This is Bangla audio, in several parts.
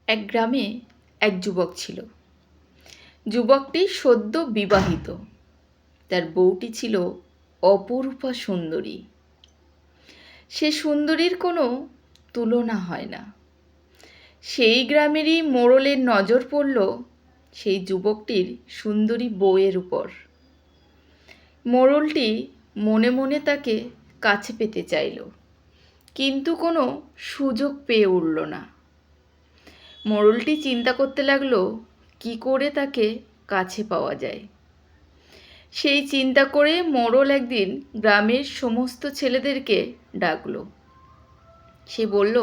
এক গ্রামে এক যুবক ছিল। যুবকটি সদ্য বিবাহিত। তার বউটি ছিল অপরূপা সুন্দরী। সে সুন্দরীর কোনো তুলনা হয় না। সেই গ্রামেরই মোড়লের নজর পড়ল সেই যুবকটির সুন্দরী বউয়ের উপর। মোড়লটি মনে মনে তাকে কাছে পেতে চাইল, কিন্তু কোনো সুযোগ পেয়ে উঠল না। মোড়লটি চিন্তা করতে লাগলো কি করে তাকে কাছে পাওয়া যায়। সেই চিন্তা করে মোড়ল একদিন গ্রামের সমস্ত ছেলেদেরকে ডাকলো। সে বলল,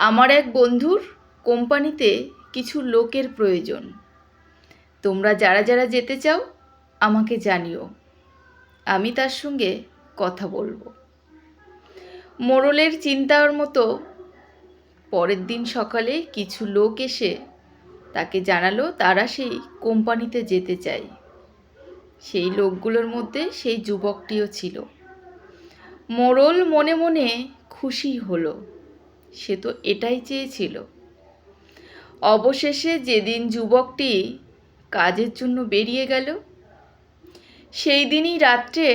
আমার এক বন্ধুর কোম্পানিতে কিছু লোকের প্রয়োজন। তোমরা যারা যারা যেতে চাও আমাকে জানিও, আমি তার সঙ্গে কথা বলবো। মোড়লের চিন্তার মতো পরের দিন সকালে কিছু লোক এসে তাকে জানালো তারা সেই কোম্পানিতে যেতে চায়। সেই লোকগুলোর মধ্যে সেই যুবকটিও ছিল। মোড়ল মনে মনে খুশি হলো, সে তো এটাই চেয়েছিল। অবশেষে যেদিন যুবকটি কাজের জন্য বেরিয়ে গেল, সেই দিনই রাত্রে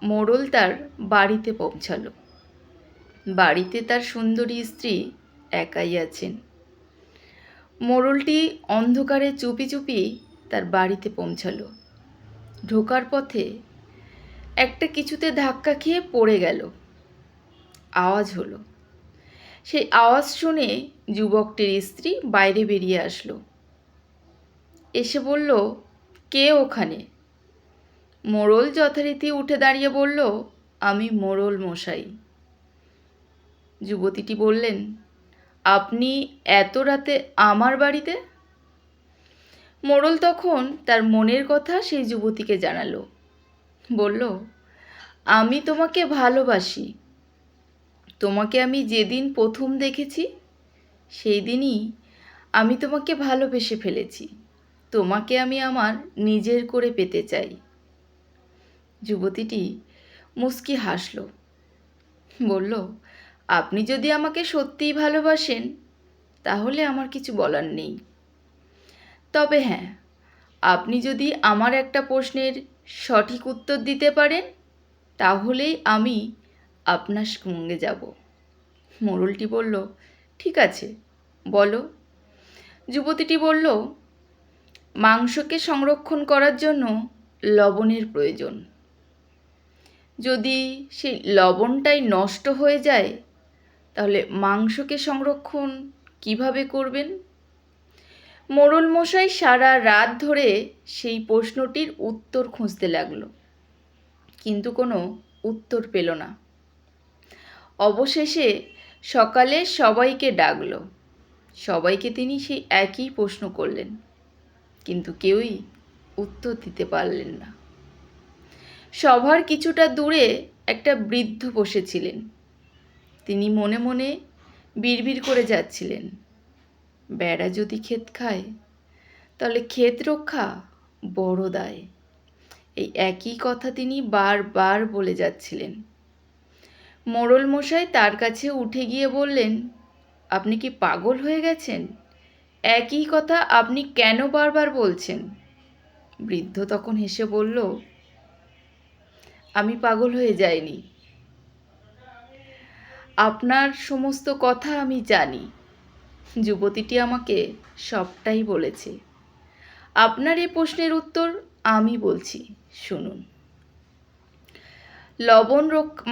মোড়ল তার বাড়িতে পৌঁছালো। বাড়িতে তার সুন্দরী স্ত্রী একাই আছেন। মোড়লটি অন্ধকারে চুপি চুপি তার বাড়িতে পৌঁছালো। ঢোকার পথে একটা কিছুতে ধাক্কা খেয়ে পড়ে গেল। আওয়াজ হলো। সেই আওয়াজ শুনে যুবকটির স্ত্রী বাইরে বেরিয়ে আসলো। এসে বলল, কে ওখানে? মোড়ল যথারীতি উঠে দাঁড়িয়ে বলল, আমি মোড়ল মশাই। যুবতীটি বললেন, আপনি এত রাতে আমার বাড়িতে? মোড়ল তখন তার মনের কথা সেই যুবতীকে জানালো। বলল, আমি তোমাকে ভালোবাসি। তোমাকে আমি যেদিন প্রথম দেখেছি সেই দিনই আমি তোমাকে ভালোবেসে ফেলেছি। তোমাকে আমি আমার নিজের করে পেতে চাই। যুবতীটি মুচকি হাসল, বলল, আপনি যদি আমাকে সত্যিই ভালোবাসেন তাহলে আমার কিছু বলার নেই। তবে হ্যাঁ, আপনি যদি আমার একটা প্রশ্নের সঠিক উত্তর দিতে পারেন তাহলেই আমি আপনার সঙ্গে যাব। মোড়লটি বলল, ঠিক আছে, বলো। যুবতীটি বলল, মাংসকে সংরক্ষণ করার জন্য লবণের প্রয়োজন। যদি সেই লবণটাই নষ্ট হয়ে যায় তাহলে মাংসকে সংরক্ষণ কিভাবে করবেন? মোড়ল মশাই সারা রাত ধরে সেই প্রশ্নটির উত্তর খুঁজতে লাগলো, কিন্তু কোনো উত্তর পেল না। অবশেষে সকালে সবাইকে ডাকলো। সবাইকে তিনি সেই একই প্রশ্ন করলেন, কিন্তু কেউই উত্তর দিতে পারলেন না। সভার কিছুটা দূরে একটা বৃদ্ধ বসেছিলেন। তিনি মনে মনে বিড়বিড় করে যাচ্ছিলেন, বেড়া যদি ক্ষেত খায় তাহলে ক্ষেত রক্ষা বড় দায়। এই একই কথা তিনি বারবার বলে যাচ্ছিলেন। মোড়ল মশাই তার কাছে উঠে গিয়ে বললেন, আপনি কি পাগল হয়ে গেছেন? একই কথা আপনি কেন বারবার বলছেন? বৃদ্ধ তখন হেসে বলল, আমি পাগল হয়ে যাইনি। আপনার সমস্ত কথা আমি জানি। যুবতীটি আমাকে সবটাই বলেছে। আপনার এই প্রশ্নের উত্তর আমি বলছি, শুনুন।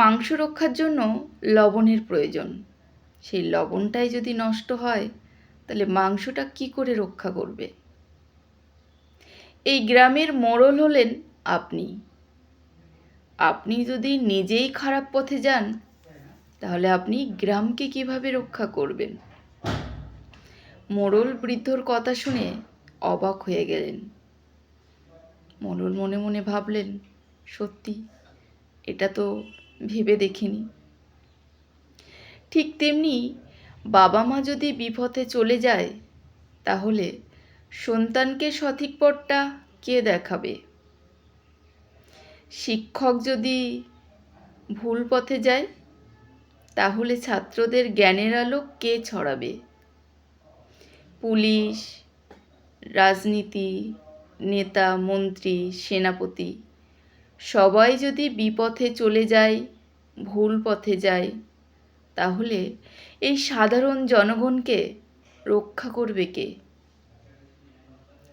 মাংস রক্ষার জন্য লবণের প্রয়োজন। সেই লবণটাই যদি নষ্ট হয় তাহলে মাংসটা কি করে রক্ষা করবে? এই গ্রামের মোড়ল হলেন আপনি। আপনি যদি নিজেই খারাপ পথে যান তাহলে আপনি গ্রামকে কিভাবে রক্ষা করবেন? মোড়ল বৃদ্ধর কথা শুনে অবাক হয়ে গেলেন। মোড়ল মনে মনে ভাবলেন, সত্যি এটা তো ভেবে দেখিনি। ঠিক তেমনি বাবা মা যদি বিপথে চলে যায় তাহলে সন্তানকে সঠিক পথটা কে দেখাবে? শিক্ষক যদি ভুল পথে যায় তাহলে ছাত্রদের জ্ঞানের আলো কে ছড়াবে? পুলিশ, রাজনীতি, নেতা, মন্ত্রী, সেনাপতি সবাই যদি বিপথে চলে যায়, ভুল পথে যায়, তাহলে এই সাধারণ জনগণকে রক্ষা করবে কে?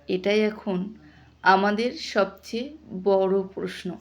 এটাই এখন আমাদের সবচেয়ে বড় প্রশ্ন।